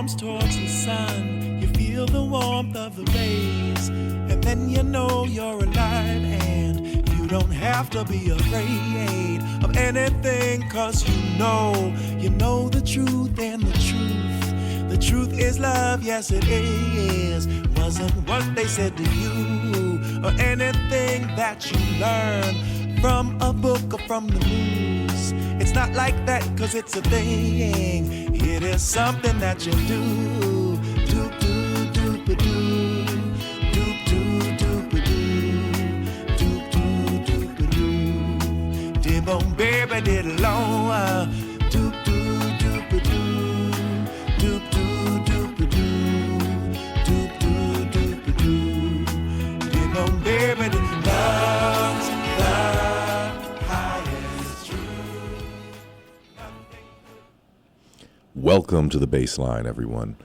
arms towards the sun. You feel the warmth of the rays, and then you know you're alive, and you don't have to be afraid of anything, 'cause you know the truth, and the truth is love, yes it is. Wasn't what they said to you, or anything that you learn from a book or from the news. It's not like that, 'cause it's a thing. It is something that you do. Doop doop doop a doo. Doop doop doop a doo. Doop doop doop a doo. Dib on baby did long. Doop doop doop a doo. Doop doop doop a doo. Doop doop doop a doo. Dib on baby did love's the highest truth. Welcome to the Bassline, everyone.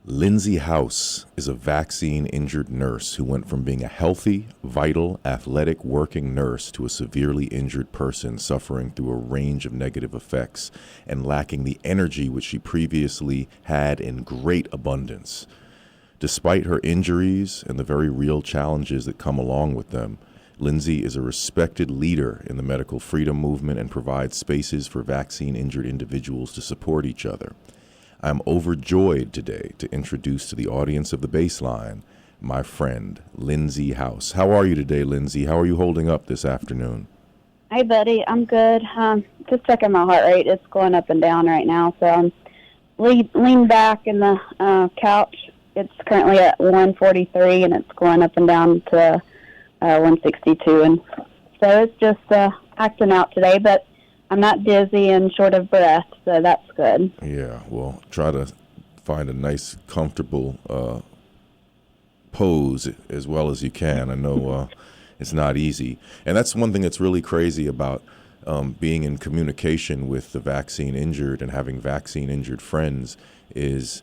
Lyndsey House is a vaccine-injured nurse who went from being a healthy, vital, athletic, working nurse to a severely injured person suffering through a range of negative effects and lacking the energy which she previously had in great abundance. Despite her injuries and the very real challenges that come along with them, Lyndsey is a respected leader in the medical freedom movement and provides spaces for vaccine-injured individuals to support each other. I'm overjoyed today to introduce to the audience of the Bassline my friend, Lyndsey House. How are you today, Lyndsey? How are you holding up this afternoon? Hey, buddy. I'm good. Just checking my heart rate. It's going up and down right now, so I'm leaned back in the couch. It's currently at 143, and it's going up and down to 162, and so it's just acting out today, but I'm not dizzy and short of breath, so that's good. Yeah, well, try to find a nice, comfortable pose as well as you can. I know it's not easy, and that's one thing that's really crazy about being in communication with the vaccine injured and having vaccine injured friends is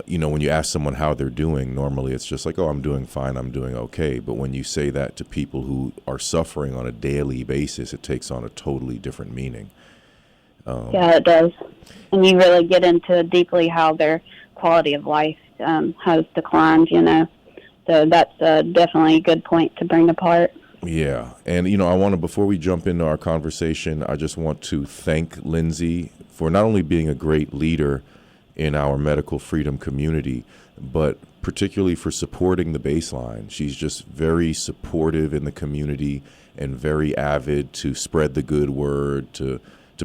when you ask someone how they're doing, normally it's just like, oh, I'm doing fine, I'm doing okay. But when you say that to people who are suffering on a daily basis, it takes on a totally different meaning. Yeah, it does. And you really get into deeply how their quality of life has declined, So that's definitely a good point to bring apart. Yeah. And, I want to, before we jump into our conversation, I just want to thank Lyndsey for not only being a great leader in our medical freedom community, but particularly for supporting the Bassline. She's just very supportive in the community and very avid to spread the good word, to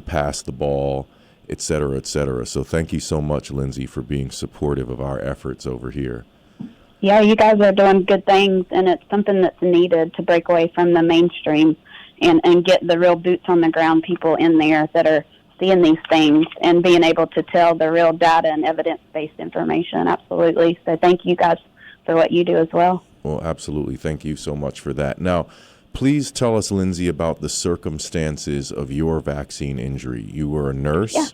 pass the ball, et cetera, et cetera. So thank you so much, Lyndsey, for being supportive of our efforts over here. Yeah, you guys are doing good things, and it's something that's needed to break away from the mainstream and get the real boots on the ground people in there that are seeing these things and being able to tell the real data and evidence-based information. Absolutely. So thank you guys for what you do as well. Well, absolutely. Thank you so much for that. Now, please tell us, Lyndsey, about the circumstances of your vaccine injury. You were a nurse, yeah.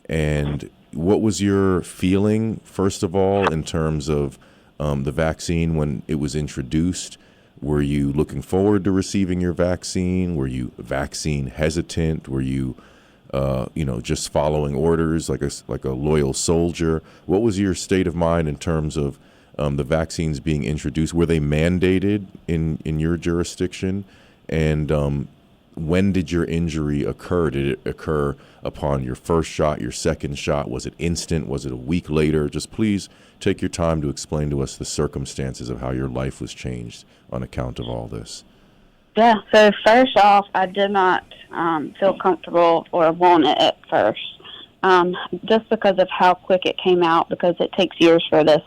And what was your feeling, first of all, in terms of the vaccine when it was introduced? Were you looking forward to receiving your vaccine? Were you vaccine hesitant? Were you just following orders like a loyal soldier? What was your state of mind in terms of the vaccines being introduced? Were they mandated in your jurisdiction? And when did your injury occur? Did it occur upon your first shot, your second shot? Was it instant? Was it a week later? Just please take your time to explain to us the circumstances of how your life was changed on account of all this. Yeah, so first off, I did not feel comfortable or want it at first, just because of how quick it came out, because it takes years for this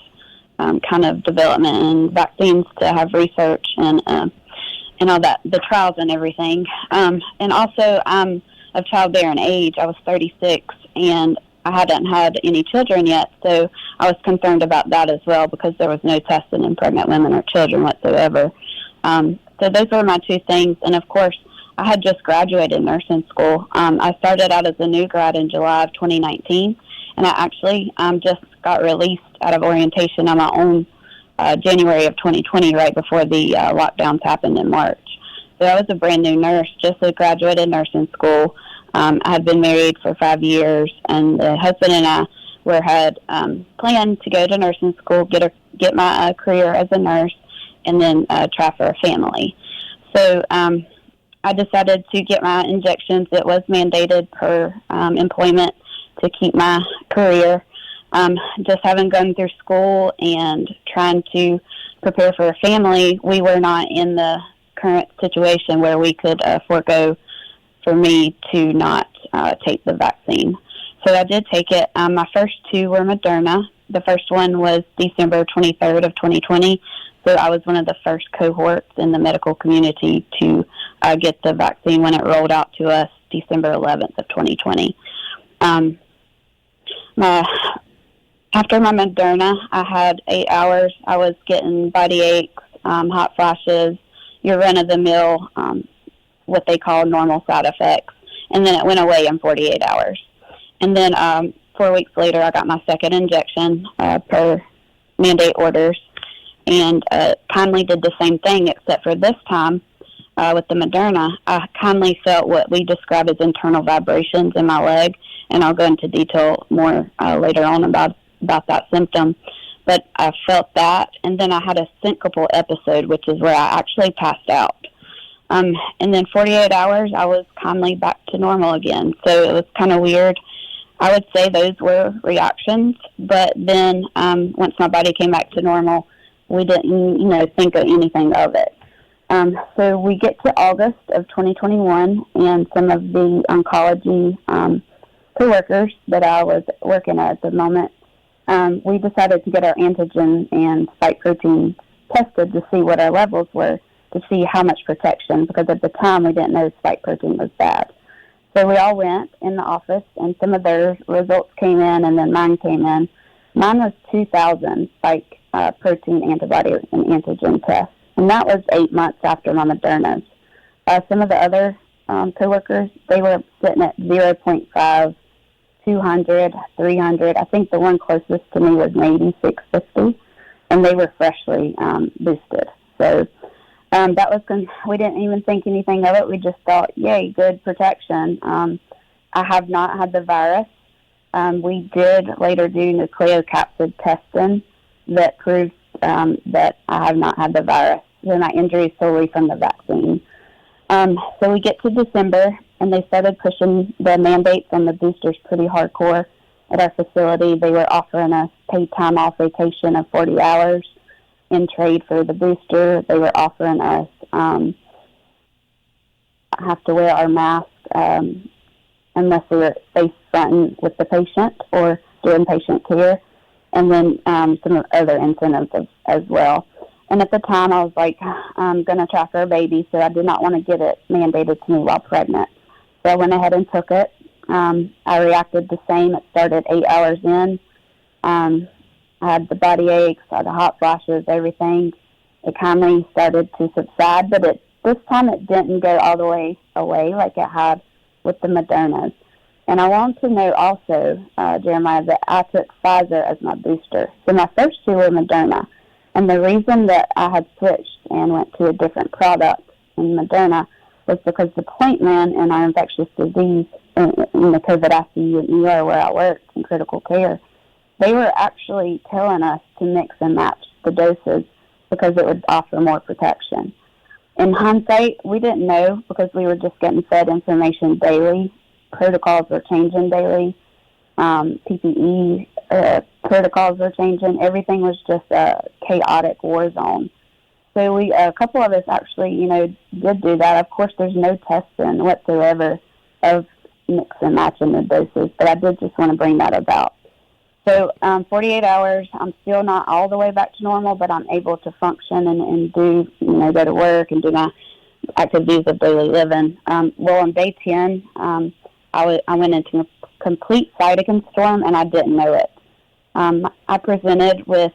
kind of development and vaccines to have research and all that, the trials and everything. And also, I'm of childbearing age. I was 36, and I hadn't had any children yet, so I was concerned about that as well, because there was no testing in pregnant women or children whatsoever. So those were my two things. And, of course, I had just graduated nursing school. I started out as a new grad in July of 2019, and I actually just got released out of orientation on my own January of 2020, right before the lockdowns happened in March. So I was a brand-new nurse, just had graduated nursing school. I had been married for 5 years, and the husband and I had planned to go to nursing school, get my career as a nurse, and then try for a family. So I decided to get my injections. It was mandated per employment to keep my career. Just having gone through school and trying to prepare for a family, we were not in the current situation where we could forego for me to not take the vaccine. So I did take it. My first two were Moderna. The first one was December 23rd of 2020. So I was one of the first cohorts in the medical community to get the vaccine when it rolled out to us December 11th of 2020. After my Moderna, I had 8 hours. I was getting body aches, hot flashes, your run-of-the-mill, what they call normal side effects. And then it went away in 48 hours. And then 4 weeks later, I got my second injection per mandate orders, and kindly did the same thing, except for this time with the Moderna, I kindly felt what we describe as internal vibrations in my leg, and I'll go into detail more later on about that symptom. But I felt that, and then I had a syncopal episode, which is where I actually passed out. And then 48 hours, I was kindly back to normal again. So it was kind of weird. I would say those were reactions, but then once my body came back to normal, we didn't, think of anything of it. So we get to August of 2021, and some of the oncology co-workers that I was working at the moment, we decided to get our antigen and spike protein tested to see what our levels were, to see how much protection, because at the time we didn't know spike protein was bad. So we all went in the office, and some of their results came in, and then mine came in. Mine was 2,000 spike protein antibody and antigen tests, and that was 8 months after my Modernas. Some of the other coworkers, they were sitting at 0.5, 200, 300. I think the one closest to me was maybe 650, and they were freshly boosted. So that was we didn't even think anything of it. We just thought, yay, good protection. I have not had the virus. We did later do nucleocapsid testing that proves that I have not had the virus. So my injury is solely from the vaccine. So we get to December, and they started pushing the mandates on the boosters pretty hardcore at our facility. They were offering us paid time off vacation of 40 hours in trade for the booster. They were offering us have to wear our mask unless we were face fronting with the patient or doing patient care, and then some other incentives as well. And at the time, I was like, I'm going to try for a baby, so I did not want to get it mandated to me while pregnant. So I went ahead and took it. I reacted the same. It started 8 hours in. I had the body aches, I had the hot flashes, everything. It kindly started to subside, but this time it didn't go all the way away like it had with the Modernas. And I want to note also, Jeremiah, that I took Pfizer as my booster. So my first two were Moderna. And the reason that I had switched and went to a different product in Moderna was because the point man in our infectious disease in the COVID ICU and ER where I worked in critical care, they were actually telling us to mix and match the doses because it would offer more protection. In hindsight, we didn't know because we were just getting fed information daily. Protocols were changing daily. PPE protocols were changing. Everything was just a chaotic war zone. So a couple of us actually, did do that. Of course, there's no testing whatsoever of mix and matching the doses, but I did just want to bring that about. So 48 hours, I'm still not all the way back to normal, but I'm able to function and do, go to work and do my activities of daily living. Well, on day 10, I went into a complete cytokine storm, and I didn't know it. I presented with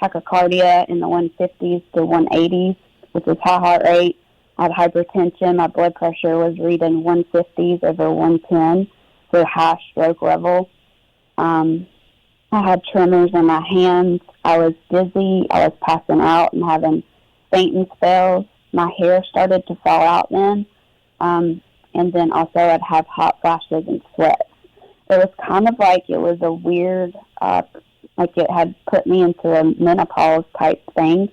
tachycardia in the 150s to 180s, which is high heart rate. I had hypertension. My blood pressure was reading 150s over 110, so high stroke level. I had tremors in my hands. I was dizzy. I was passing out and having fainting spells. My hair started to fall out then. And then also I'd have hot flashes and sweats. So it's kind of like it was a weird, like it had put me into a menopause type thing.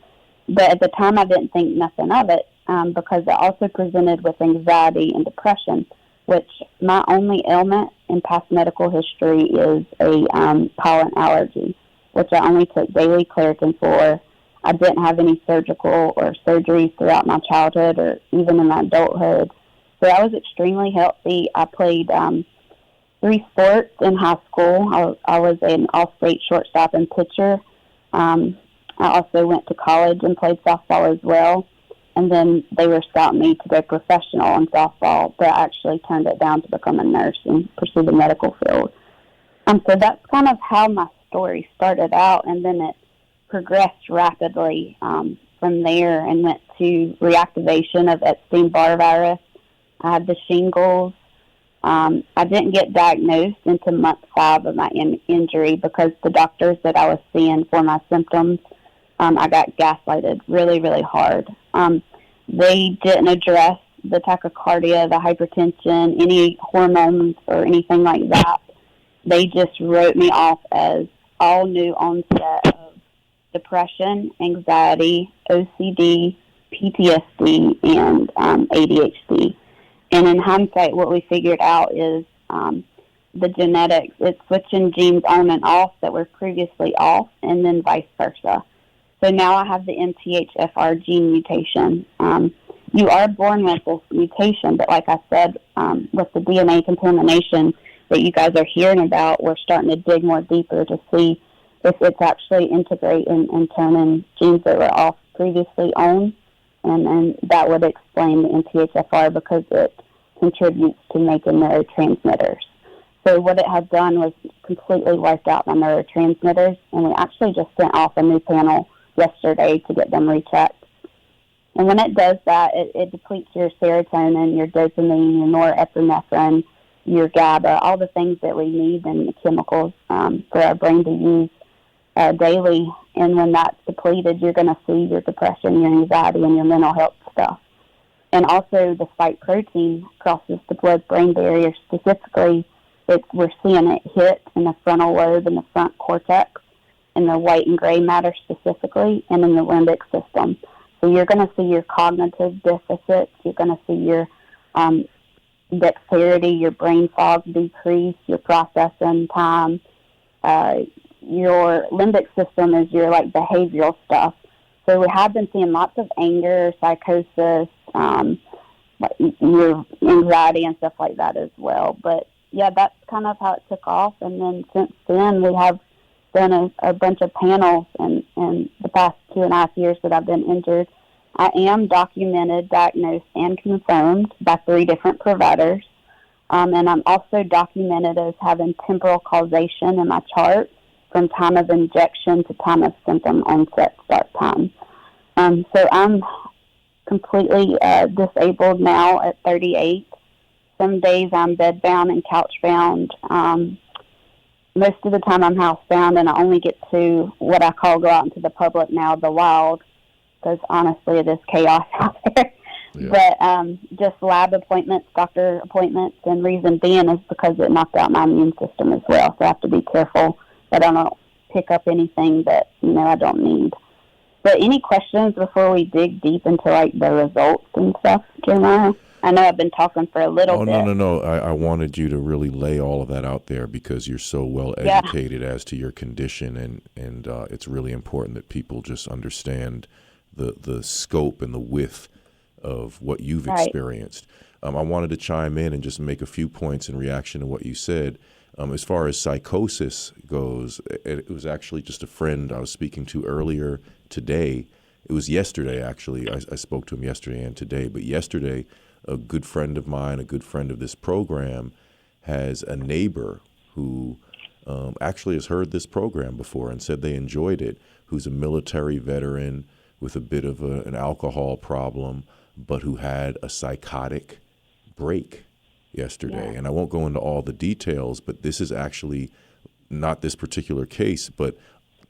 But at the time, I didn't think nothing of it because it also presented with anxiety and depression, which my only ailment in past medical history is a pollen allergy, which I only took daily Claritin for. I didn't have any surgical or surgeries throughout my childhood or even in my adulthood. So I was extremely healthy. I played 3 sports in high school. I was an all-state shortstop and pitcher. I also went to college and played softball as well. And then they were scouting me to go professional in softball, but I actually turned it down to become a nurse and pursue the medical field. So that's kind of how my story started out, and then it progressed rapidly from there and went to reactivation of Epstein-Barr virus. I had the shingles. I didn't get diagnosed until month 5 of my injury because the doctors that I was seeing for my symptoms, I got gaslighted really, really hard. They didn't address the tachycardia, the hypertension, any hormones or anything like that. They just wrote me off as all new onset of depression, anxiety, OCD, PTSD, and ADHD. And in hindsight, what we figured out is the genetics. It's switching genes on and off that were previously off, and then vice versa. So now I have the MTHFR gene mutation. You are born with this mutation, but like I said, with the DNA contamination that you guys are hearing about, we're starting to dig more deeper to see if it's actually integrating and turning genes that were off previously on, and that would explain the MTHFR because it contributes to making neurotransmitters. So what it had done was completely wiped out my neurotransmitters, and we actually just sent off a new panel yesterday to get them rechecked. And when it does that, it depletes your serotonin, your dopamine, your norepinephrine, your GABA, all the things that we need and the chemicals for our brain to use daily. And when that's depleted, you're going to see your depression, your anxiety, and your mental health stuff. And also the spike protein crosses the blood-brain barrier specifically. We're seeing it hit in the frontal lobe and the front cortex, in the white and gray matter specifically, and in the limbic system. So you're going to see your cognitive deficits. You're going to see your dexterity, your brain fog decrease, your processing time. Your limbic system is your behavioral stuff. So we have been seeing lots of anger, psychosis, your anxiety and stuff like that as well. But yeah, that's kind of how it took off. And then since then, we have done a bunch of panels in the past 2.5 years that I've been injured. I am documented, diagnosed, and confirmed by 3 different providers. And I'm also documented as having temporal causation in my chart from time of injection to time of symptom onset start time. So I'm completely disabled now at 38. Some days I'm bedbound and couch-bound. Most of the time I'm housebound, and I only get to what I call go out into the public now, the wild, because honestly it is chaos out there. Yeah. But just lab appointments, doctor appointments, and reason being is because it knocked out my immune system as well. So I have to be careful that I don't pick up anything that I don't need. But any questions before we dig deep into the results and stuff, Jeremiah? I know I've been talking for a little bit. No. I wanted you to really lay all of that out there because you're so well educated as to your condition, and it's really important that people just understand the scope and the width of what you've experienced. I wanted to chime in and just make a few points in reaction to what you said. As far as psychosis goes, it was actually just a friend I was speaking to earlier today. It was yesterday, actually. I spoke to him yesterday and today. But yesterday, a good friend of mine, a good friend of this program, has a neighbor who actually has heard this program before and said they enjoyed it, who's a military veteran with a bit of an alcohol problem, but who had a psychotic break yesterday. Yeah. And I won't go into all the details, but this is actually not this particular case, but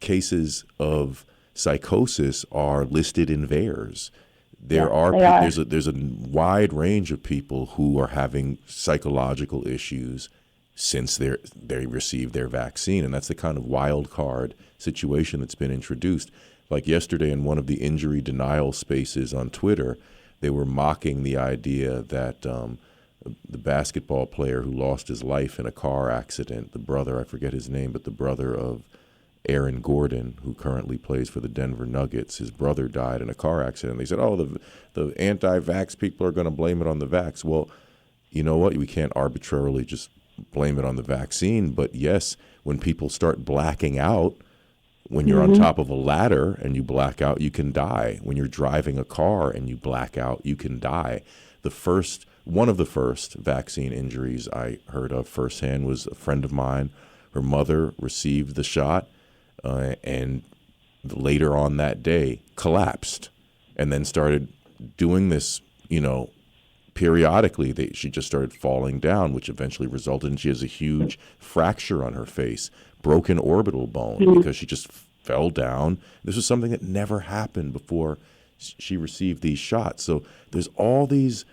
cases of psychosis are listed in VAERS. There's a wide range of people who are having psychological issues since they received their vaccine. And that's the kind of wild card situation that's been introduced. Like yesterday in one of the injury denial spaces on Twitter, they were mocking the idea that the basketball player who lost his life in a car accident, the brother, I forget his name, but the brother of Aaron Gordon, who currently plays for the Denver Nuggets, his brother died in a car accident. They said, oh, the anti-vax people are going to blame it on the vax. Well, you know what? We can't arbitrarily just blame it on the vaccine. But yes, when people start blacking out, when you're on top of a ladder and you black out, you can die. When you're driving a car and you black out, you can die. One of the first vaccine injuries I heard of firsthand was a friend of mine. Her mother received the shot and later on that day collapsed and then started doing this, periodically. She just started falling down, which eventually resulted in she has a huge fracture on her face, broken orbital bone, because she just fell down. This was something that never happened before she received these shots. So there's all these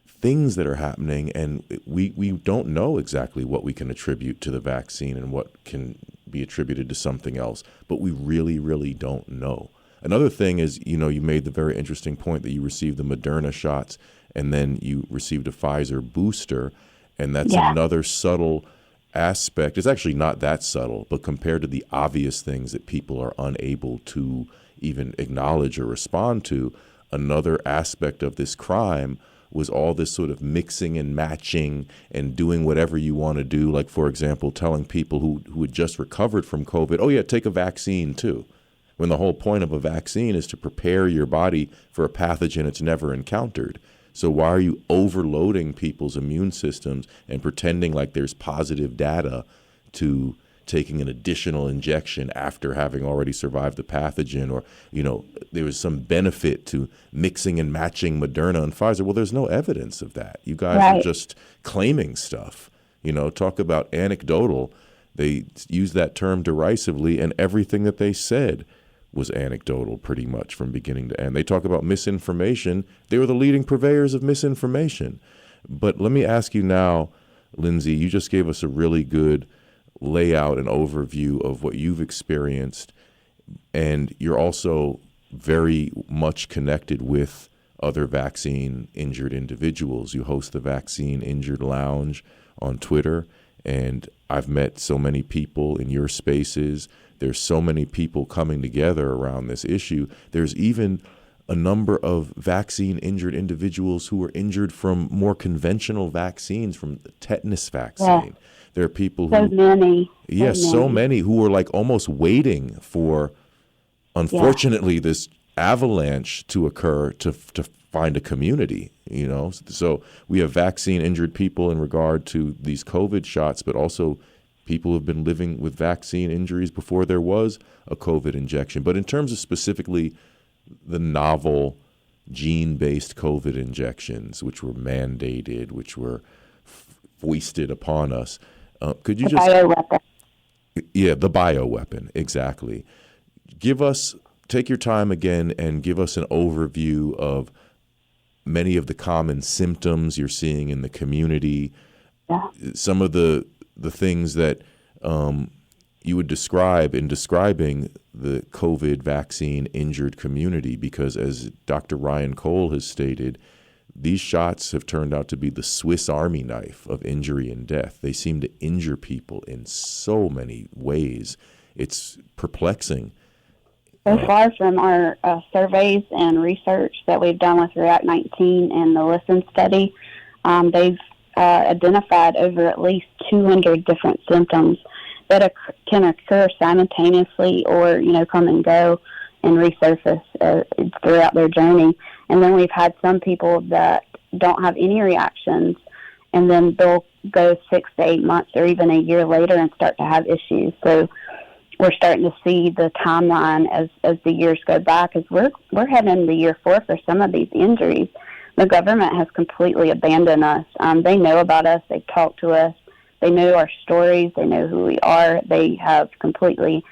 things that are happening, and we don't know exactly what we can attribute to the vaccine and what can be attributed to something else, but we really, really don't know. Another thing is, you made the very interesting point that you received the Moderna shots and then you received a Pfizer booster, and that's another subtle aspect. It's actually not that subtle, but compared to the obvious things that people are unable to even acknowledge or respond to, another aspect of this crime was all this sort of mixing and matching and doing whatever you want to do. Like, for example, telling people who had just recovered from COVID, oh yeah, take a vaccine too. When the whole point of a vaccine is to prepare your body for a pathogen it's never encountered. So why are you overloading people's immune systems and pretending like there's positive data to taking an additional injection after having already survived the pathogen, or, there was some benefit to mixing and matching Moderna and Pfizer? Well, there's no evidence of that. You guys are just claiming stuff. Talk about anecdotal. They use that term derisively, and everything that they said was anecdotal pretty much from beginning to end. They talk about misinformation. They were the leading purveyors of misinformation. But let me ask you now, Lyndsey, you just gave us a really good layout and overview of what you've experienced, and you're also very much connected with other vaccine injured individuals. You host the Vaccine Injured Lounge on Twitter, and I've met so many people in your spaces. There's so many people coming together around this issue. There's even a number of vaccine injured individuals who were injured from more conventional vaccines, from the tetanus vaccine. Yeah. There are people who, so many who were like almost waiting for, unfortunately, this avalanche to occur to find a community, So we have vaccine injured people in regard to these COVID shots, but also people have been living with vaccine injuries before there was a COVID injection. But in terms of specifically the novel gene-based COVID injections, which were mandated, which were foisted upon us, could you just... bioweapon. Yeah, the bioweapon, exactly. Take your time again and give us an overview of many of the common symptoms you're seeing in the community, some of the things that you would describe in describing the COVID vaccine injured community, because as Dr. Ryan Cole has stated, these shots have turned out to be the Swiss Army knife of injury and death. They seem to injure people in so many ways. It's perplexing. So far from our surveys and research that we've done with React 19 and the Listen study, they've identified over at least 200 different symptoms that can occur simultaneously or, come and go and resurface throughout their journey. And then we've had some people that don't have any reactions, and then they'll go 6 to 8 months or even a year later and start to have issues. So we're starting to see the timeline as the years go by, because we're heading into year 4 for some of these injuries. The government has completely abandoned us. They know about us. They talk to us. They know our stories. They know who we are. They have completely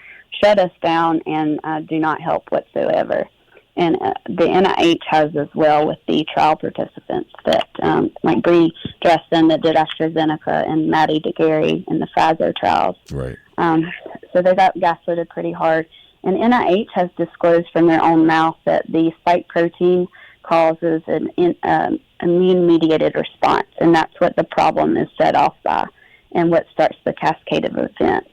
shut us down and do not help whatsoever. And the NIH has as well with the trial participants that, like Jeremiah Stresson that did AstraZeneca and Maddie DeGarry in the Pfizer trials. Right. So they got gaslighted pretty hard. And NIH has disclosed from their own mouth that the spike protein causes an immune-mediated response, and that's what the problem is set off by and what starts the cascade of events.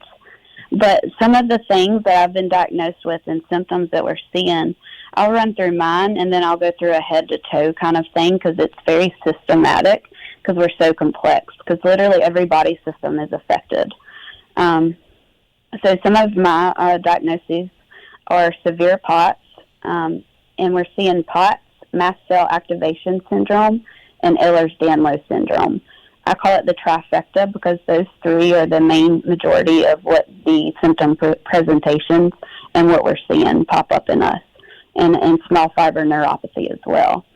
But some of the things that I've been diagnosed with and symptoms that we're seeing, I'll run through mine, and then I'll go through a head-to-toe kind of thing because it's very systematic because we're so complex, because literally every body system is affected. So some of my diagnoses are severe POTS, and we're seeing POTS, mast cell activation syndrome, and Ehlers-Danlos syndrome. I call it the trifecta because those three are the main majority of what the symptom presentations and what we're seeing pop up in us, and small fiber neuropathy as well.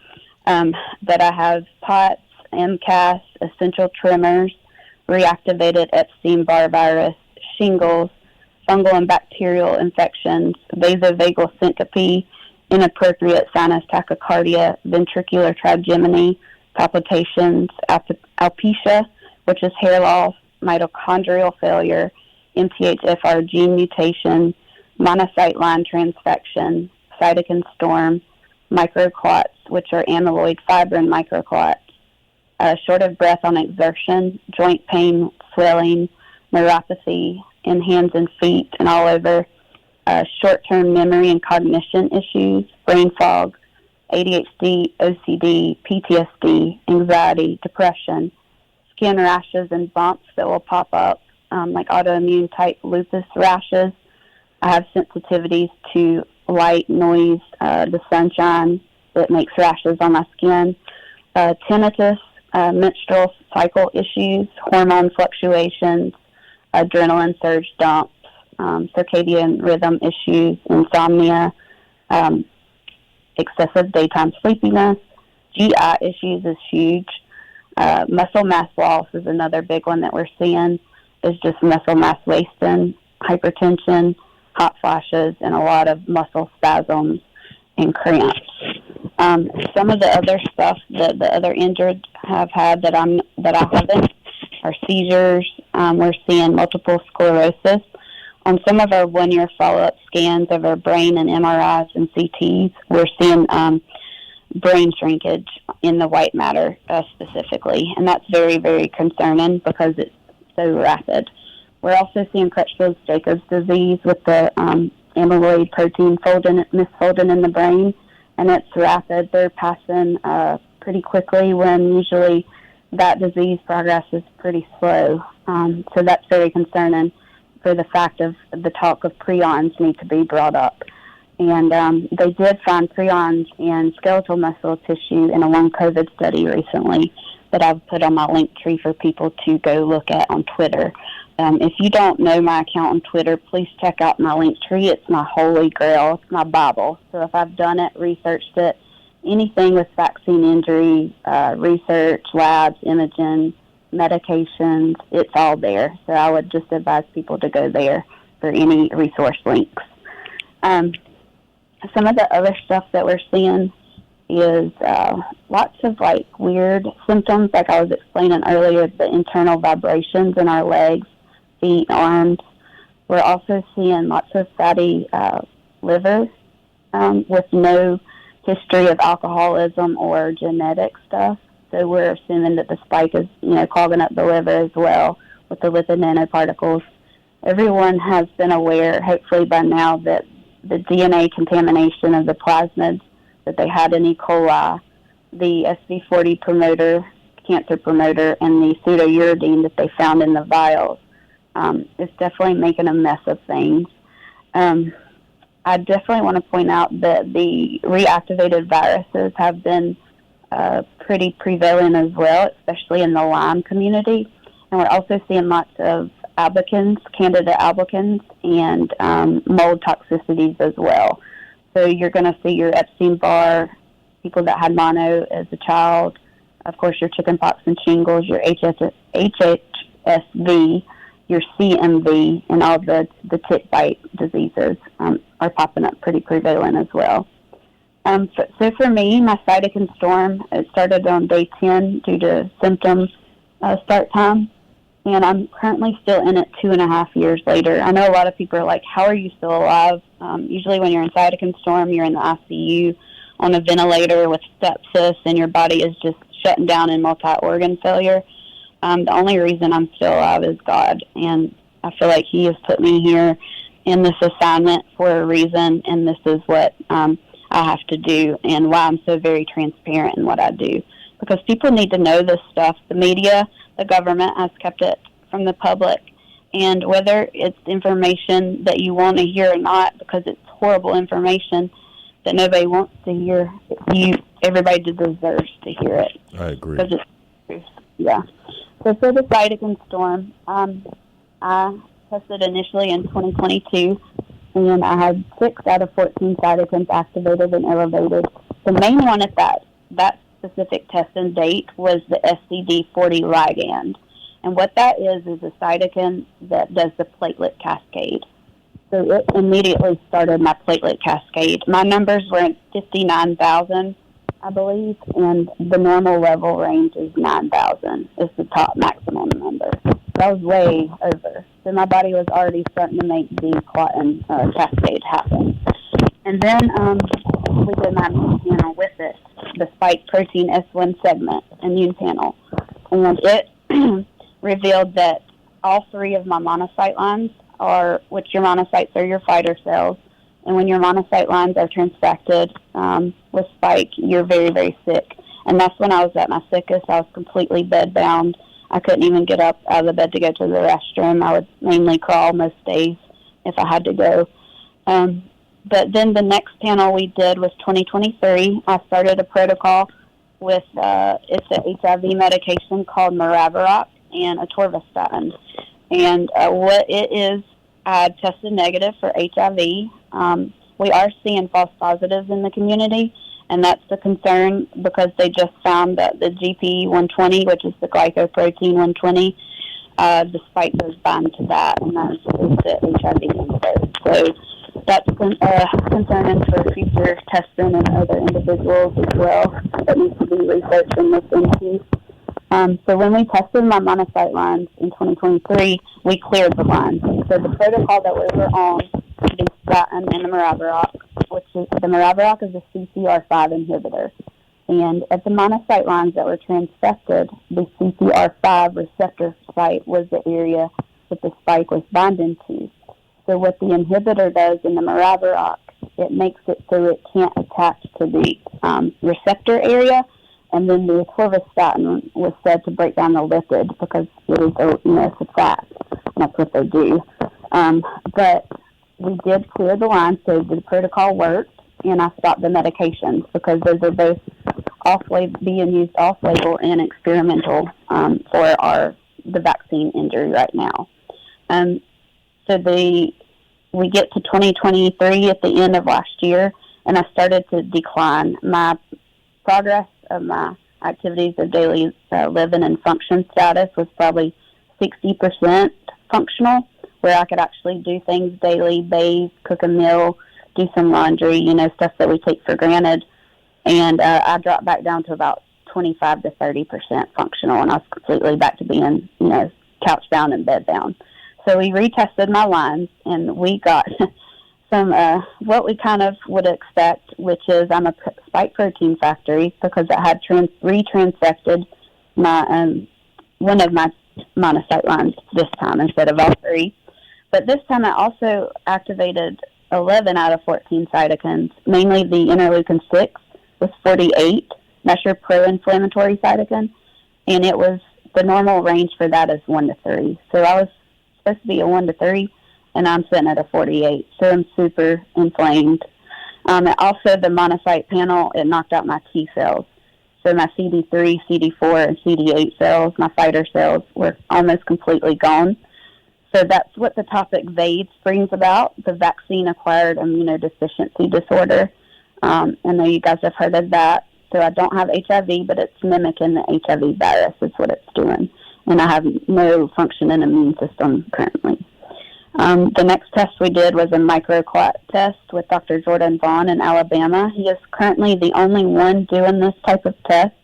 But I have POTS, MCAS, essential tremors, reactivated Epstein-Barr virus, shingles, fungal and bacterial infections, vasovagal syncope, inappropriate sinus tachycardia, ventricular trigeminy, palpitations, alopecia, which is hair loss, mitochondrial failure, MTHFR gene mutation, monocyte line transfection, cytokine storm, microclots, which are amyloid fibrin microclots, short of breath on exertion, joint pain, swelling, neuropathy in hands and feet and all over, short-term memory and cognition issues, brain fog, ADHD, OCD, PTSD, anxiety, depression, skin rashes and bumps that will pop up, like autoimmune type lupus rashes. I have sensitivities to light, noise, the sunshine that makes rashes on my skin, tinnitus, menstrual cycle issues, hormone fluctuations, adrenaline surge dumps, circadian rhythm issues, insomnia, excessive daytime sleepiness, GI issues is huge. Muscle mass loss is another big one that we're seeing. Is just muscle mass wasting, hypertension, hot flashes, and a lot of muscle spasms and cramps. Some of the other stuff that the other injured have had that I haven't are seizures. We're seeing multiple sclerosis. On some of our one-year follow-up scans of our brain and MRIs and CTs, we're seeing brain shrinkage in the white matter specifically, and that's very, very concerning because it's so rapid. We're also seeing Crutchfield-Jacobs disease with the amyloid protein misfolding in the brain, and it's rapid. They're passing pretty quickly when usually that disease progress is pretty slow. So that's very concerning for the fact of the talk of prions need to be brought up. And they did find prions in skeletal muscle tissue in a long COVID study recently that I've put on my link tree for people to go look at on Twitter. If you don't know my account on Twitter, please check out my link tree. It's my holy grail. It's my Bible. So if I've done it, researched it, anything with vaccine injury, research, labs, imaging, medications, it's all there. So I would just advise people to go there for any resource links. Some of the other stuff that we're seeing is lots of like weird symptoms, like I was explaining earlier, the internal vibrations in our legs, feet, arms. We're also seeing lots of fatty liver with no history of alcoholism or genetic stuff. So we're assuming that the spike is, clogging up the liver as well with the lipid nanoparticles. Everyone has been aware, hopefully by now, that the DNA contamination of the plasmids that they had in E. coli, the SV40 promoter, cancer promoter, and the pseudouridine that they found in the vials is definitely making a mess of things. I definitely want to point out that the reactivated viruses have been pretty prevalent as well, especially in the Lyme community. And we're also seeing lots of albicans, Candida albicans, and mold toxicities as well. So you're going to see your Epstein-Barr, people that had mono as a child, of course your chickenpox and shingles, your HHSV, your CMV, and all the tick bite diseases are popping up pretty prevalent as well. So for me, my cytokine storm, it started on day 10 due to symptoms start time, and I'm currently still in it 2.5 years later. I know a lot of people are like, how are you still alive? Usually when you're in cytokine storm, you're in the ICU on a ventilator with sepsis, and your body is just shutting down in multi-organ failure. The only reason I'm still alive is God, and I feel like He has put me here in this assignment for a reason, and this is what I have to do, and why I'm so very transparent in what I do. Because people need to know this stuff. The media, the government has kept it from the public, and whether it's information that you want to hear or not, because it's horrible information that nobody wants to hear, everybody deserves to hear it. I agree. Because it's, yeah. So for the cytokine storm, I tested initially in 2022, and I had 6 out of 14 cytokines activated and elevated. The main one at that specific testing date was the SCD40 ligand. And what that is a cytokine that does the platelet cascade. So it immediately started my platelet cascade. My numbers were at 59,000, I believe, and the normal level range is 9,000 is the top maximum number. That was way over. So my body was already starting to make the clotting cascade happen. And then we did my immune panel with it, the spike protein S1 segment immune panel. And it revealed that all 3 of my monocyte lines which your monocytes are your fighter cells. And when your monocyte lines are transfected with spike, you're very, very sick. And that's when I was at my sickest. I was completely bedbound. I couldn't even get up out of the bed to go to the restroom. I would mainly crawl most days if I had to go. But then the next panel we did was 2023. I started a protocol with it's an HIV medication called Maraviroc and atorvastatin. And what it is, I tested negative for HIV. We are seeing false positives in the community, and that's the concern because they just found that the GP120, which is the glycoprotein 120, the spike goes bind to that, and that's the HIV insert. So that's concerning for future testing and other individuals as well that needs to be researched and looked into. So when we tested my monocyte lines in 2023, we cleared the lines. So the protocol that we were on, the statin and the Maraviroc, which is the Maraviroc is a CCR5 inhibitor. And at the monocyte lines that were transfected, the CCR5 receptor site was the area that the spike was binding to. So what the inhibitor does in the Maraviroc, it makes it so it can't attach to the receptor area. And then the atorvastatin was said to break down the lipid because it is, it's a fat. And that's what they do. But we did clear the line, so the protocol worked, and I stopped the medications because those are both being used off-label and experimental for the vaccine injury right now. So we get to 2023 at the end of last year, and I started to decline. My progress of my activities of daily living and function status was probably 60% functional, where I could actually do things daily, bathe, cook a meal, do some laundry, stuff that we take for granted. And I dropped back down to about 25 to 30% functional, and I was completely back to being, couch bound and bed bound. So we retested my lines, and we got some what we kind of would expect, which is I'm a spike protein factory because I had retransfected my one of my monocyte lines this time instead of all 3. But this time I also activated 11 out of 14 cytokines, mainly the interleukin 6 with 48. That's your pro-inflammatory cytokine, and it was the normal range for that is 1 to 3. So I was supposed to be a 1 to 3, and I'm sitting at a 48. So I'm super inflamed. Also, the monocyte panel, it knocked out my T cells. So my CD3, CD4, and CD8 cells, my fighter cells, were almost completely gone. So that's what the topic VAIDS brings about, the vaccine-acquired immunodeficiency disorder. I know you guys have heard of that. So I don't have HIV, but it's mimicking the HIV virus is what it's doing. And I have no functioning immune system currently. The next test we did was a microclot test with Dr. Jordan Vaughn in Alabama. He is currently the only one doing this type of test,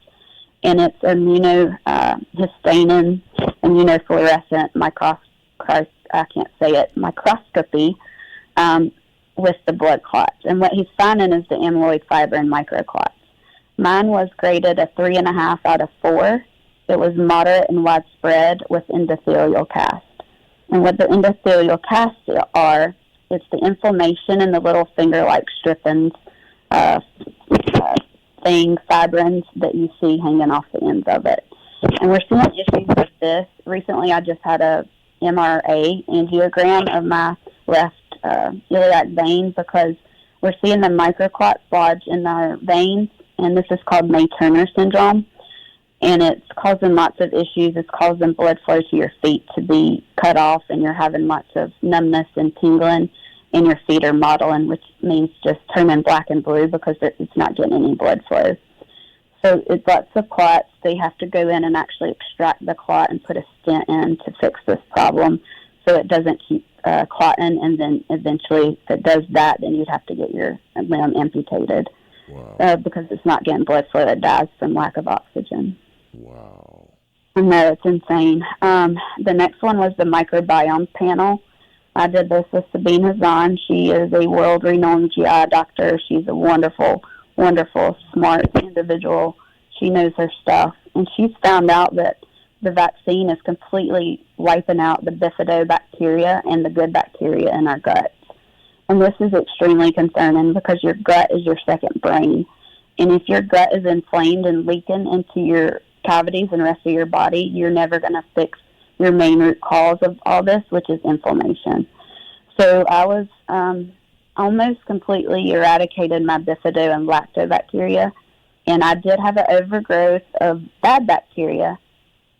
and it's immunohistanin, immunofluorescent microscopy with the blood clots. And what he's finding is the amyloid fiber and microclots. Mine was graded a 3.5 out of 4. It was moderate and widespread with endothelial cast. And what the endothelial casts are, it's the inflammation in the little finger-like strippings, fibrins that you see hanging off the ends of it. And we're seeing issues with this. Recently, I just had a MRA angiogram of my left iliac vein because we're seeing the microclots lodge in our veins, and this is called May-Turner syndrome. And it's causing lots of issues. It's causing blood flow to your feet to be cut off, and you're having lots of numbness and tingling, and your feet are mottling, which means just turning black and blue because it's not getting any blood flow. So it's lots of clots. They have to go in and actually extract the clot and put a stent in to fix this problem so it doesn't keep clotting, and then eventually if it does that, then you'd have to get your limb amputated. Wow. Because it's not getting blood flow. It dies from lack of oxygen. Wow. No, it's insane. The next one was the microbiome panel. I did this with Sabine Hazan. She is a world-renowned GI doctor. She's a wonderful, wonderful, smart individual. She knows her stuff. And she's found out that the vaccine is completely wiping out the bifidobacteria and the good bacteria in our guts. And this is extremely concerning because your gut is your second brain. And if your gut is inflamed and leaking into your cavities and the rest of your body, you're never going to fix your main root cause of all this, which is inflammation. So I was almost completely eradicated my bifido and lactobacteria, and I did have an overgrowth of bad bacteria.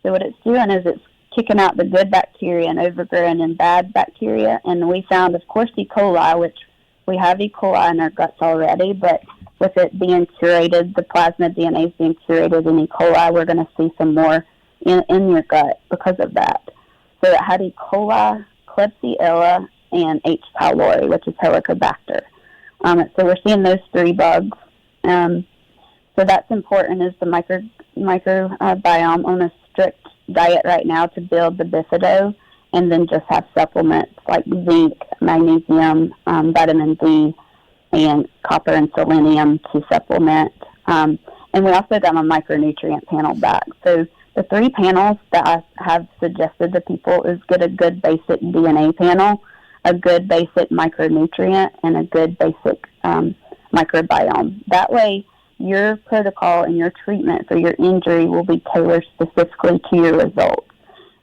So what it's doing is it's kicking out the good bacteria and overgrowing in bad bacteria. And we found, of course, E. coli, which we have E. coli in our guts already, but with it being curated, the plasmid DNA is being curated in E. coli, we're going to see some more in your gut because of that. So it had E. coli, Klebsiella, and H. pylori, which is Helicobacter. So we're seeing those 3 bugs. So that's important, is the microbiome on a strict diet right now to build the bifido, and then just have supplements like zinc, magnesium, vitamin D, and copper and selenium to supplement. And we also got my micronutrient panel back. So the 3 panels that I have suggested to people is get a good basic DNA panel, a good basic micronutrient, and a good basic microbiome. That way, your protocol and your treatment for your injury will be tailored specifically to your results.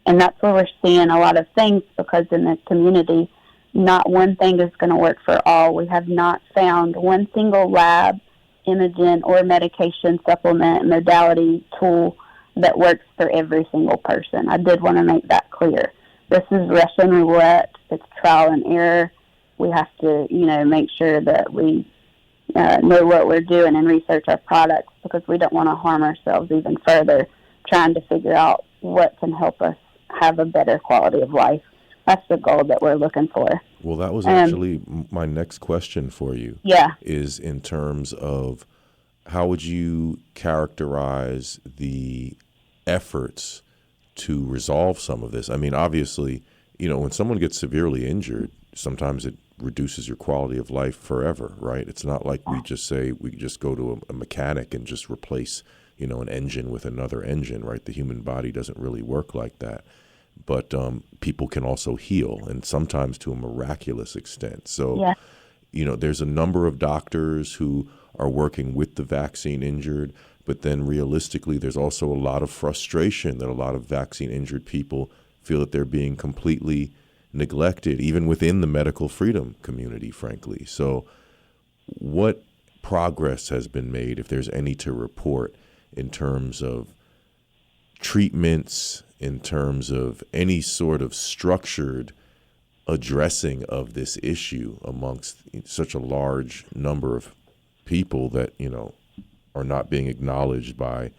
And that's where we're seeing a lot of things, because in the community, not one thing is going to work for all. We have not found one single lab, imaging, or medication supplement modality tool that works for every single person. I did want to make that clear. This is Russian roulette. It's trial and error. We have to, make sure that we know what we're doing and research our products, because we don't want to harm ourselves even further trying to figure out what can help us have a better quality of life. That's the goal that we're looking for. Well, that was actually my next question for you. Yeah. Is in terms of how would you characterize the efforts to resolve some of this? I mean, obviously, when someone gets severely injured, sometimes it reduces your quality of life forever, right? It's not like we just go to a mechanic and just replace, an engine with another engine, right? The human body doesn't really work like that. But people can also heal, and sometimes to a miraculous extent. So, yeah. There's a number of doctors who are working with the vaccine injured, but then realistically, there's also a lot of frustration that a lot of vaccine injured people feel that they're being completely neglected, even within the medical freedom community, frankly. So what progress has been made, if there's any to report, in terms of treatments, in terms of any sort of structured addressing of this issue amongst such a large number of people that, are not being acknowledged by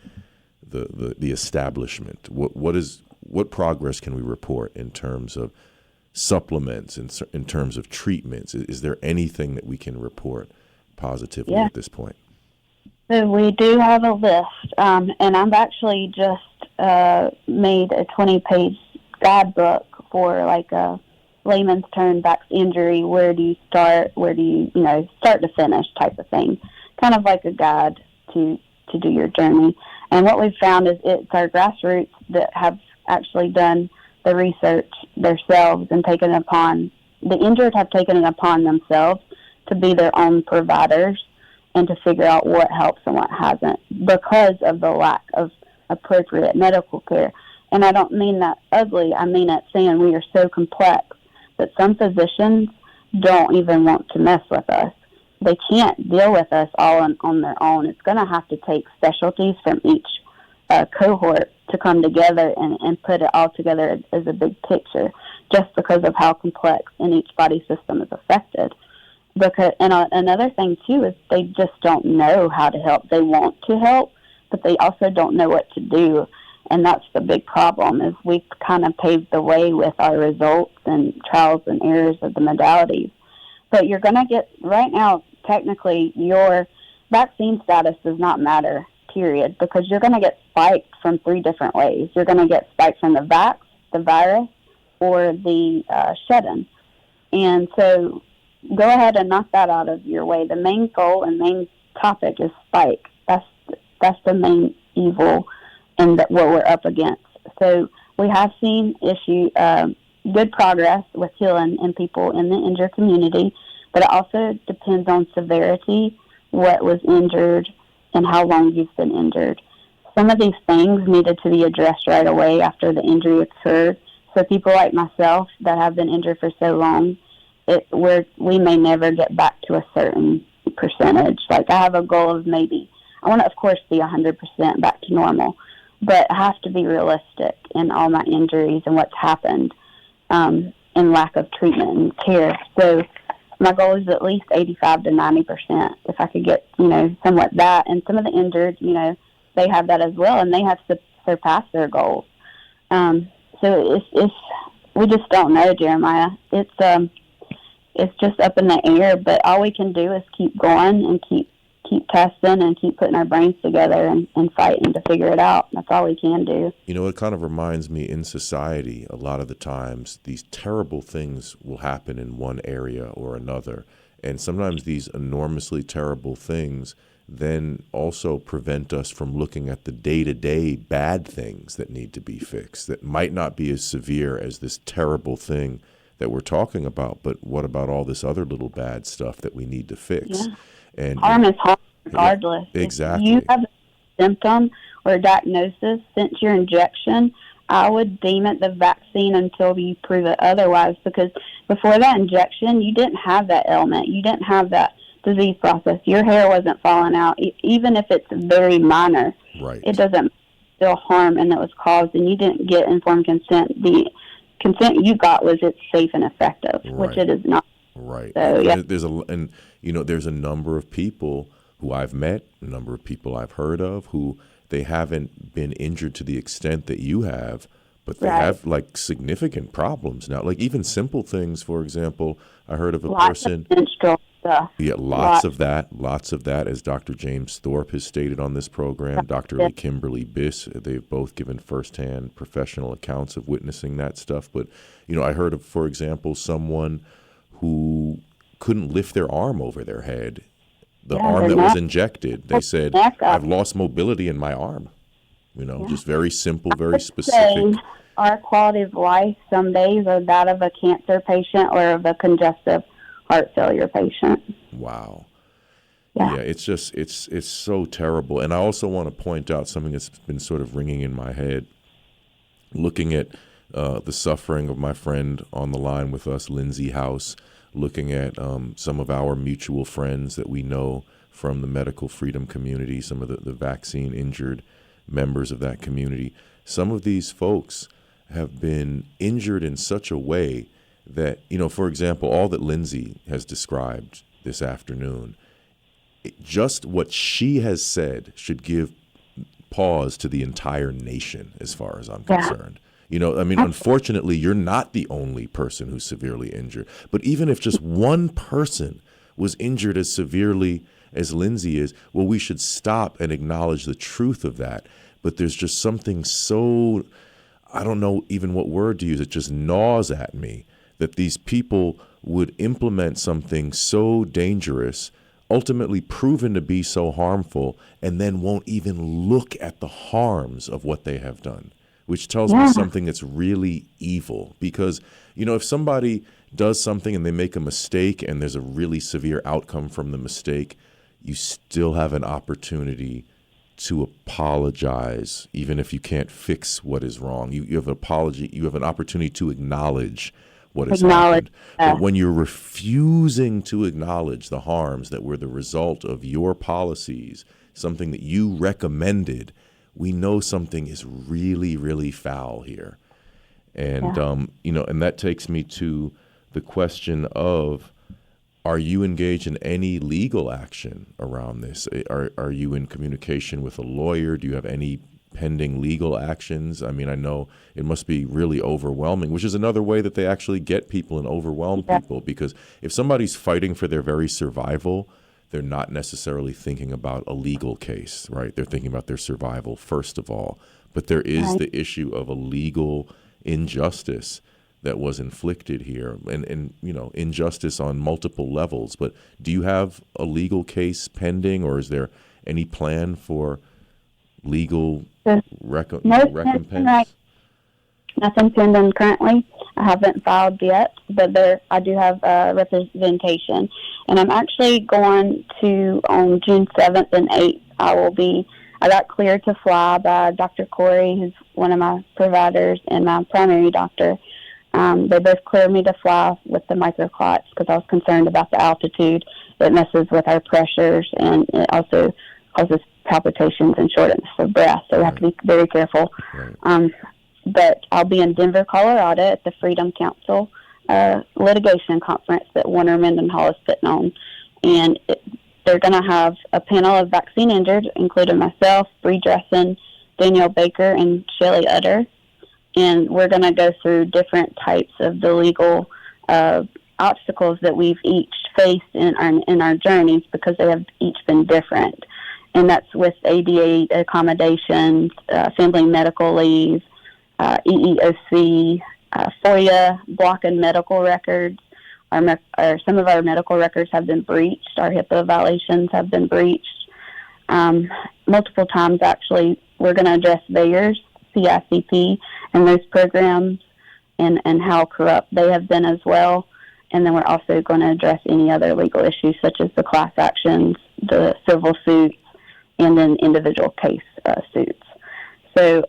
the establishment? What progress can we report in terms of supplements, in terms of treatments? Is there anything that we can report positively at this point? So we do have a list, and I've actually just made a 20-page guidebook for like a layman's term back injury. Where do you start? Where do you, start to finish type of thing? Kind of like a guide to do your journey. And what we've found is it's our grassroots that have actually done the research themselves and the injured have taken it upon themselves to be their own providers and to figure out what helps and what hasn't because of the lack of appropriate medical care. And I don't mean that ugly. I mean it saying we are so complex that some physicians don't even want to mess with us. They can't deal with us all on their own. It's going to have to take specialties from each cohort to come together and put it all together as a big picture, just because of how complex and each body system is affected. Another thing, too, is they just don't know how to help. They want to help, but they also don't know what to do. And that's the big problem, is we kind of paved the way with our results and trials and errors of the modalities. But you're going to get, right now, technically, your vaccine status does not matter, period, because you're going to get spiked from 3 different ways. You're going to get spiked from the vax, the virus, or the shed-in. And so go ahead and knock that out of your way. The main goal and main topic is spike. That's the main evil and what we're up against. So we have seen good progress with healing in people in the injured community, but it also depends on severity, what was injured, and how long you've been injured. Some of these things needed to be addressed right away after the injury occurred. So people like myself that have been injured for so long, we may never get back to a certain percentage. Like I have a goal of I want to, of course, be 100% back to normal, but I have to be realistic in all my injuries and what's happened and lack of treatment and care. So my goal is at least 85 to 90%. If I could get, somewhat that. And some of the injured, they have that as well, and they have surpassed their goals. So we just don't know, Jeremiah. It's just up in the air, but all we can do is keep going and keep testing and keep putting our brains together and fighting to figure it out. That's all we can do. It kind of reminds me, in society, a lot of the times, these terrible things will happen in one area or another. And sometimes these enormously terrible things then also prevent us from looking at the day-to-day bad things that need to be fixed, that might not be as severe as this terrible thing that we're talking about, but what about all this other little bad stuff that we need to fix? Yeah. And harm is harm regardless. Yeah, exactly. If you have a symptom or a diagnosis since your injection, I would deem it the vaccine until you prove it otherwise, because before that injection, you didn't have that ailment. You didn't have that disease process. Your hair wasn't falling out. Even if it's very minor, right, it doesn't still harm, and it was caused, and you didn't get informed consent. The consent you got was it's safe and effective, right, which it is not. Right. So, yeah. There's a number of people who I've met, a number of people I've heard of, who they haven't been injured to the extent that you have, but they have like significant problems now. Like even simple things, for example, I heard of a person. Of menstrual stuff. Yeah, lots of that, as Dr. James Thorpe has stated on this program, Dr. Lee Kimberly Biss, they've both given firsthand professional accounts of witnessing that stuff. But, I heard of, for example, someone who couldn't lift their arm over their head, the arm that was injected. They said, I've lost mobility in my arm. Just very simple, very specific. Our quality of life some days are that of a cancer patient or of a congestive heart failure patient. Wow. Yeah, it's just, it's so terrible. And I also want to point out something that's been sort of ringing in my head, looking at the suffering of my friend on the line with us, Lyndsey House, looking at some of our mutual friends that we know from the medical freedom community, some of the vaccine injured members of that community. Some of these folks have been injured in such a way that, for example, all that Lyndsey has described this afternoon, just what she has said should give pause to the entire nation as far as I'm concerned. Unfortunately, you're not the only person who's severely injured. But even if just one person was injured as severely as Lyndsey is, well, we should stop and acknowledge the truth of that. But there's just something so, I don't know even what word to use, it just gnaws at me that these people would implement something so dangerous, ultimately proven to be so harmful, and then won't even look at the harms of what they have done, which tells me something that's really evil. Because, if somebody does something and they make a mistake and there's a really severe outcome from the mistake, you still have an opportunity to apologize, even if you can't fix what is wrong. You have an apology. You have an opportunity to acknowledge what has happened. But when you're refusing to acknowledge the harms that were the result of your policies, something that you recommended, we know something is really, really foul here. And, and that takes me to the question of, are you engaged in any legal action around this? Are you in communication with a lawyer? Do you have any pending legal actions? I mean, I know it must be really overwhelming, which is another way that they actually get people and overwhelm people, because if somebody's fighting for their very survival, they're not necessarily thinking about a legal case, right? They're thinking about their survival first of all. But there is the issue of a legal injustice that was inflicted here, and injustice on multiple levels. But do you have a legal case pending, or is there any plan for legal recompense? Nothing pending currently. I haven't filed yet, but I do have representation. And I'm actually going to, on June 7th and 8th, I got cleared to fly by Dr. Corey, who's one of my providers, and my primary doctor. They both cleared me to fly with the microclots because I was concerned about the altitude. It messes with our pressures, and it also causes palpitations and shortness of breath. So we have to be very careful. But I'll be in Denver, Colorado at the Freedom Council litigation conference that Warner Mendenhall is putting on. And they're going to have a panel of vaccine injured, including myself, Bree Dressen, Danielle Baker, and Shelley Utter. And we're going to go through different types of the legal obstacles that we've each faced in our journeys, because they have each been different. And that's with ADA accommodations, family medical leave, EEOC, FOIA, blocking medical records. Some of our medical records have been breached. Our HIPAA violations have been breached. Multiple times, actually, we're going to address VAERS, CICP, and those programs, and how corrupt they have been as well. And then we're also going to address any other legal issues, such as the class actions, the civil suits, and then individual case suits. So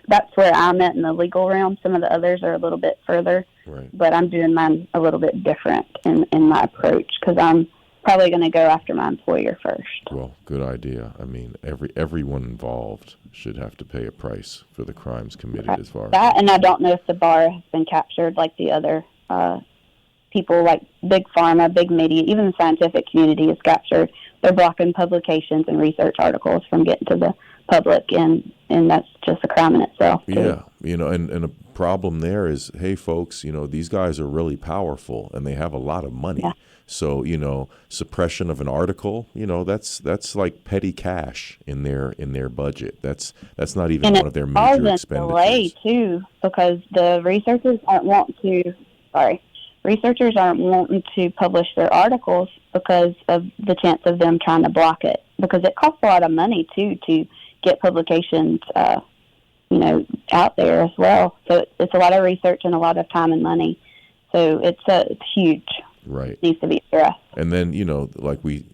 that's where I'm at in the legal realm. Some of the others are a little bit further, but I'm doing mine a little bit different in my approach, because I'm probably going to go after my employer first. Well, good idea. I mean, everyone involved should have to pay a price for the crimes committed, as far as that. And I don't know if the bar has been captured like the other people, like big pharma, big media, even the scientific community is captured. They're blocking publications and research articles from getting to the public, and that's just a crime in itself, too. Yeah, and a problem there is, hey, folks, these guys are really powerful and they have a lot of money. Yeah. So, suppression of an article, that's like petty cash in their budget. That's not even one of their major expenditures. Delay too, because the researchers aren't wanting to publish their articles because of the chance of them trying to block it, because it costs a lot of money too to get publications out there as well. So it's a lot of research and a lot of time and money. So it's huge. Right. It needs to be addressed. And then, like we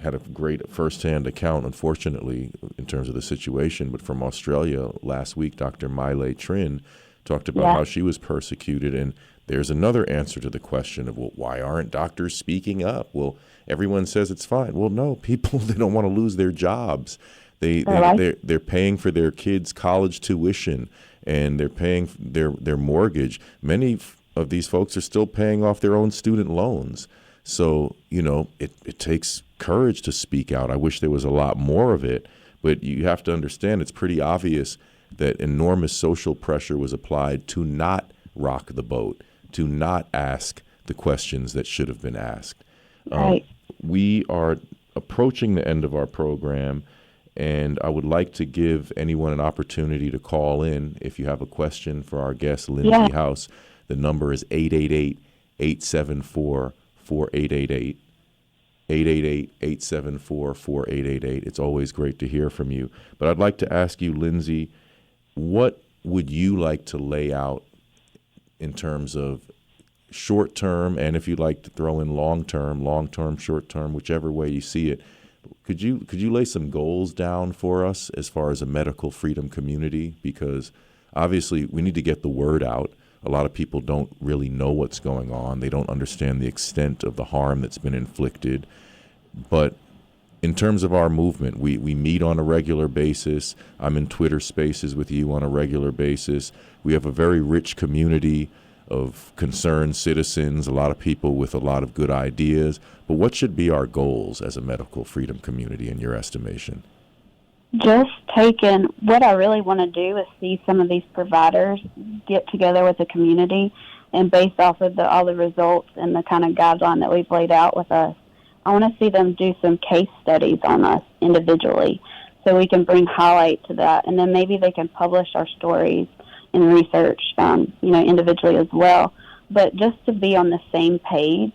had a great firsthand account, unfortunately, in terms of the situation, but from Australia last week, Dr. Maile Trin talked about how she was persecuted. And there's another answer to the question of, well, why aren't doctors speaking up? Well, everyone says it's fine. Well, no, people, they don't want to lose their jobs. They're paying for their kids' college tuition, and they're paying their mortgage. Many of these folks are still paying off their own student loans. So, it takes courage to speak out. I wish there was a lot more of it, but you have to understand it's pretty obvious that enormous social pressure was applied to not rock the boat, to not ask the questions that should have been asked. Right. we are approaching the end of our program, and I would like to give anyone an opportunity to call in if you have a question for our guest, Lyndsey House. The number is 888-874-4888. 888-874-4888. It's always great to hear from you. But I'd like to ask you, Lyndsey, what would you like to lay out in terms of short term, and if you'd like to throw in long term, short term, whichever way you see it, could you lay some goals down for us as far as a medical freedom community? Because obviously we need to get the word out. A lot of people don't really know what's going on. They don't understand the extent of the harm that's been inflicted. But in terms of our movement, we meet on a regular basis. I'm in Twitter spaces with you on a regular basis. We have a very rich community of concerned citizens, a lot of people with a lot of good ideas. But what should be our goals as a medical freedom community in your estimation? Just taking what I really want to do is see some of these providers get together with the community, and based off of all the results and the kind of guideline that we've laid out with us, I want to see them do some case studies on us individually so we can bring highlight to that, and then maybe they can publish our stories and research, individually as well. But just to be on the same page,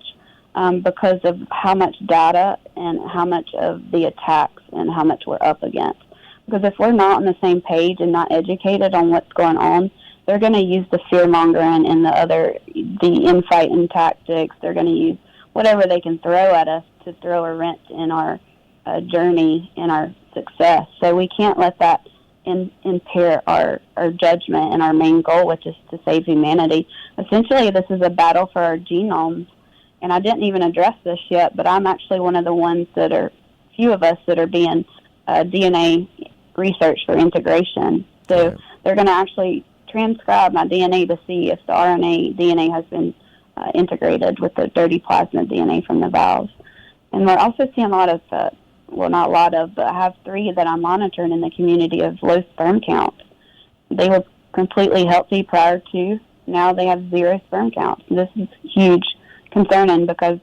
because of how much data and how much of the attacks and how much we're up against. Because if we're not on the same page and not educated on what's going on, they're going to use the fear-mongering and the infighting tactics. They're going to use whatever they can throw at us to throw a wrench in our journey and our success. So we can't let that impair our judgment and our main goal, which is to save humanity. Essentially, this is a battle for our genomes. And I didn't even address this yet, but I'm actually one of the ones few of us that are being DNA research for integration. So they're going to actually transcribe my DNA to see if the RNA DNA has been integrated with the dirty plasmid DNA from the valves. And we're also seeing a lot of, not a lot of, but I have 3 that I'm monitoring in the community of low sperm count. They were completely healthy prior to, now they have 0 sperm count. This is huge concerning because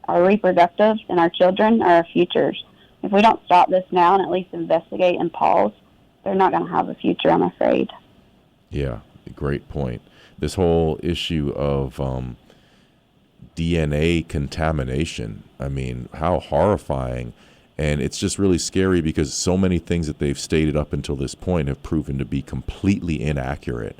our reproductive and our children are our futures. If we don't stop this now and at least investigate and pause, they're not going to have a future, I'm afraid. Yeah, great point. This whole issue of DNA contamination, I mean, how horrifying. And it's just really scary because so many things that they've stated up until this point have proven to be completely inaccurate.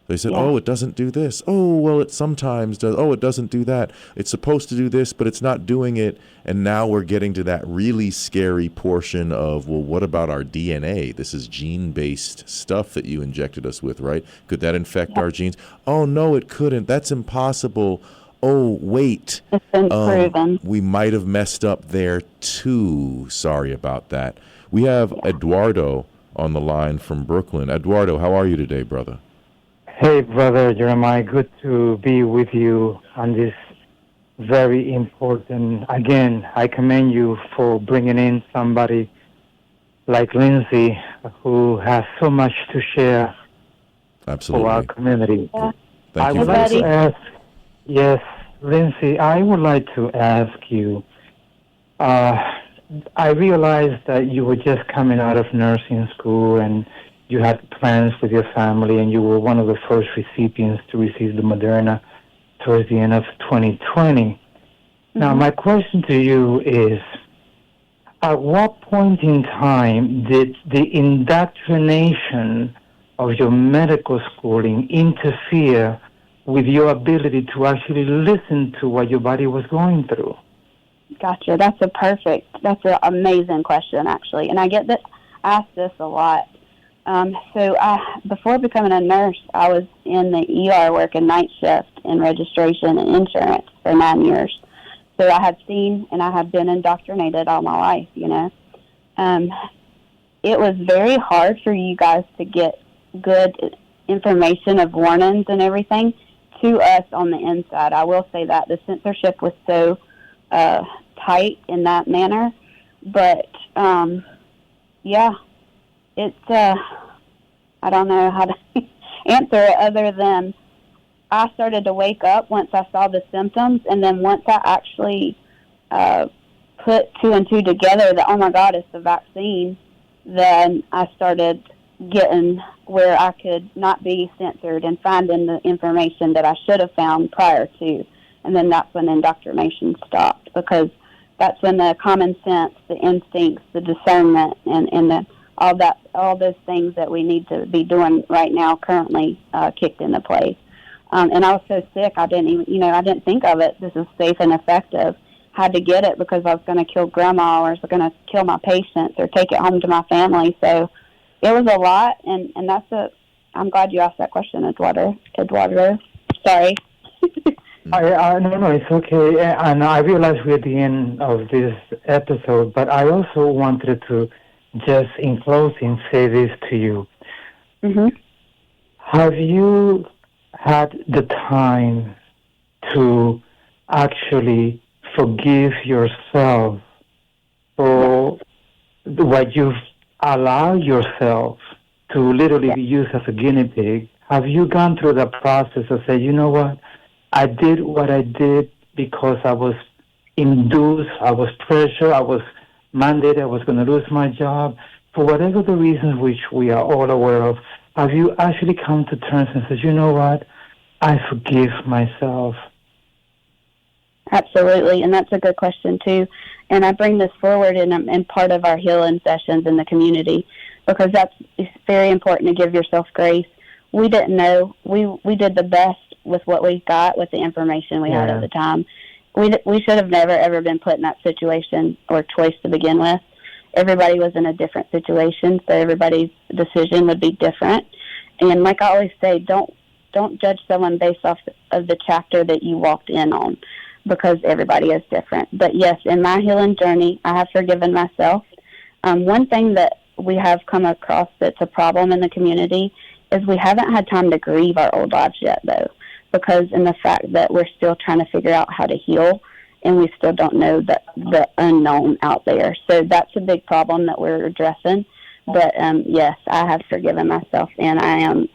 They said, oh, it doesn't do this. Oh, well, it sometimes does. Oh, it doesn't do that. It's supposed to do this, but it's not doing it. And now we're getting to that really scary portion of, well, what about our DNA? This is gene-based stuff that you injected us with, right? Could that infect our genes? Oh, no, it couldn't. That's impossible. Oh, wait. It's been proven. We might have messed up there, too. Sorry about that. We have Eduardo on the line from Brooklyn. Eduardo, how are you today, brother? Hey, Brother Jeremiah, good to be with you on this very important. Again, I commend you for bringing in somebody like Lyndsey, who has so much to share Absolutely. for our community. Yeah. Thank you. I would like to ask, yes, Lyndsey, I would like to ask you, I realized that you were just coming out of nursing school and you had plans with your family, and you were one of the first recipients to receive the Moderna towards the end of 2020. Mm-hmm. Now, my question to you is, at what point in time did the indoctrination of your medical schooling interfere with your ability to actually listen to what your body was going through? Gotcha. That's an amazing question, actually. And I get asked this a lot. Before becoming a nurse, I was in the ER working night shift in registration and insurance for 9 years. So I have seen and I have been indoctrinated all my life, It was very hard for you guys to get good information of warnings and everything to us on the inside. I will say that the censorship was so tight in that manner. But, it's, I don't know how to answer it other than I started to wake up once I saw the symptoms, and then once I actually put two and two together that, oh my God, it's the vaccine, then I started getting where I could not be censored and finding the information that I should have found prior to. And then that's when indoctrination stopped, because that's when the common sense, the instincts, the discernment, and all those things that we need to be doing right now currently kicked into place. And I was so sick, I didn't think of it. This is safe and effective. Had to get it because I was going to kill grandma, or I was going to kill my patients, or take it home to my family. So it was a lot, and I'm glad you asked that question, Eduardo. Sorry. No, it's okay. And I realize we're at the end of this episode, but I also wanted to just in closing say this to you. Mm-hmm. Have you had the time to actually forgive yourself for what you've allowed yourself to literally be used as a guinea pig? Have you gone through the process of saying, you know what, I did what I did because I was induced, I was pressured, I was mandated, I was going to lose my job, for whatever the reasons which we are all aware of? Have you actually come to terms and said, you know what, I forgive myself? Absolutely, and that's a good question too. And I bring this forward in part of our healing sessions in the community, because it's very important to give yourself grace. We didn't know. We did the best with what we got, with the information we had at the time. We should have never, ever been put in that situation or choice to begin with. Everybody was in a different situation, so everybody's decision would be different. And like I always say, don't judge someone based off of the chapter that you walked in on, because everybody is different. But yes, in my healing journey, I have forgiven myself. One thing that we have come across that's a problem in the community is we haven't had time to grieve our old lives yet, though, because in the fact that we're still trying to figure out how to heal, and we still don't know the unknown out there. So that's a big problem that we're addressing. But yes, I have forgiven myself, and I am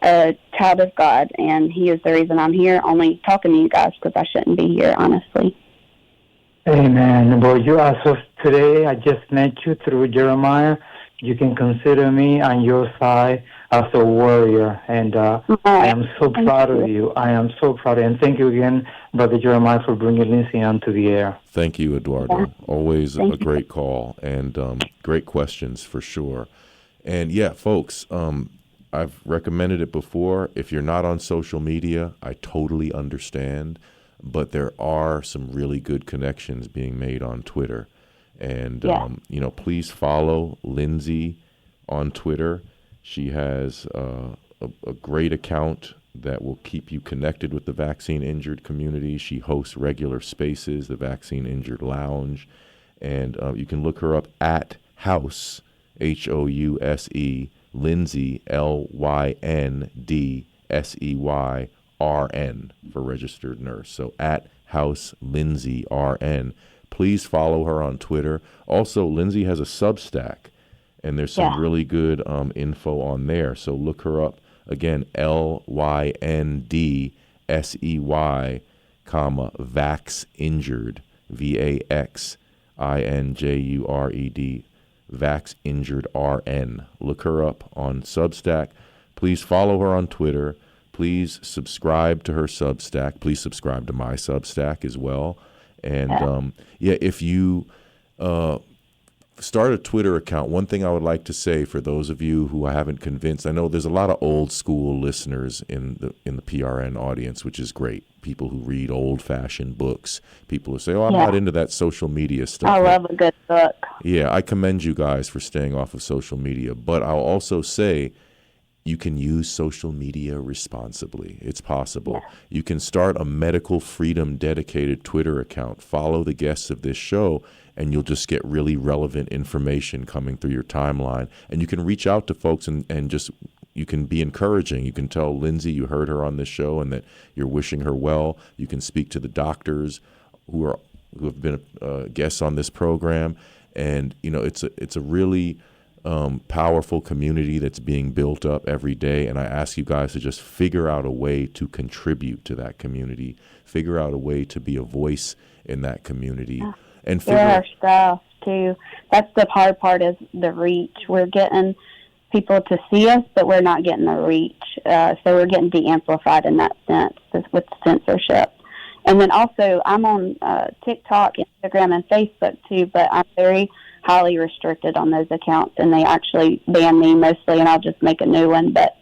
a child of God, and He is the reason I'm here, only talking to you guys, because I shouldn't be here, honestly. Amen. Well, you, as of today, I just met you through Jeremiah. You can consider me on your side as a warrior, and I am so proud of you. I am so proud of you. And thank you again, Brother Jeremiah, for bringing Lyndsey onto the air. Thank you, Eduardo. Always a great call, and great questions for sure. And yeah, folks, I've recommended it before. If you're not on social media, I totally understand, but there are some really good connections being made on Twitter. And, please follow Lyndsey on Twitter. She has a great account that will keep you connected with the vaccine-injured community. She hosts regular spaces, the Vaccine Injured Lounge. And you can look her up at House, House, Lyndsey, LYNDSEYRN for registered nurse. So at House Lyndsey RN. Please follow her on Twitter. Also, Lyndsey has a Substack, and there's some really good info on there. So look her up again, LYNDSEY, Vax Injured, VAXINJURED. Vax Injured RN. Look her up on Substack. Please follow her on Twitter. Please subscribe to her Substack. Please subscribe to my Substack as well. And if you start a Twitter account, one thing I would like to say for those of you who I haven't convinced, I know there's a lot of old school listeners in the PRN audience, which is great. People who read old fashioned books, people who say, I'm not into that social media stuff. I love a good book. Yeah, I commend you guys for staying off of social media. But I'll also say you can use social media responsibly. It's possible. Yeah. You can start a medical freedom dedicated Twitter account, follow the guests of this show, and you'll just get really relevant information coming through your timeline. And you can reach out to folks and just, you can be encouraging. You can tell Lyndsey you heard her on this show and that you're wishing her well. You can speak to the doctors who have been guests on this program. And, it's a really powerful community that's being built up every day. And I ask you guys to just figure out a way to contribute to that community, figure out a way to be a voice in that community. and share our figure. stuff too. That's the hard part, is the reach. We're getting people to see us, but we're not getting the reach. So we're getting de-amplified in that sense with censorship. And then also, I'm on TikTok, Instagram, and Facebook too, but I'm very highly restricted on those accounts, and they actually ban me mostly, and I'll just make a new one. But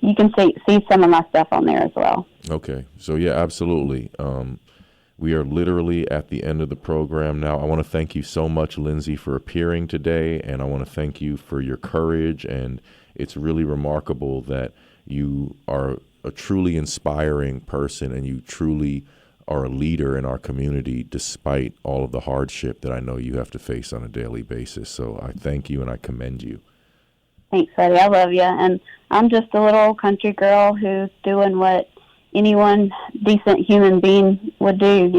you can see some of my stuff on there as well. Okay, so yeah, absolutely. We are literally at the end of the program now. I want to thank you so much, Lyndsey, for appearing today, and I want to thank you for your courage. And it's really remarkable that you are a truly inspiring person, and you truly are a leader in our community despite all of the hardship that I know you have to face on a daily basis. So I thank you and I commend you. Thanks, Freddie. I love you. And I'm just a little country girl who's doing what anyone decent human being would do,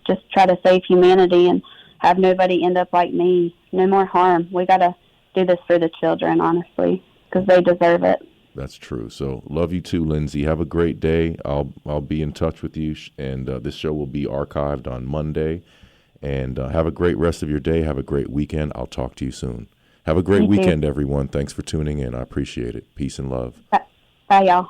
just try to save humanity and have nobody end up like me. No more harm. We got to do this for the children, honestly, because they deserve it. That's true. So love you too, Lyndsey. Have a great day. I'll be in touch with you, and this show will be archived on Monday. And have a great rest of your day. Have a great weekend. I'll talk to you soon. Have a great weekend, everyone. Thanks for tuning in. I appreciate it. Peace and love. Bye, y'all.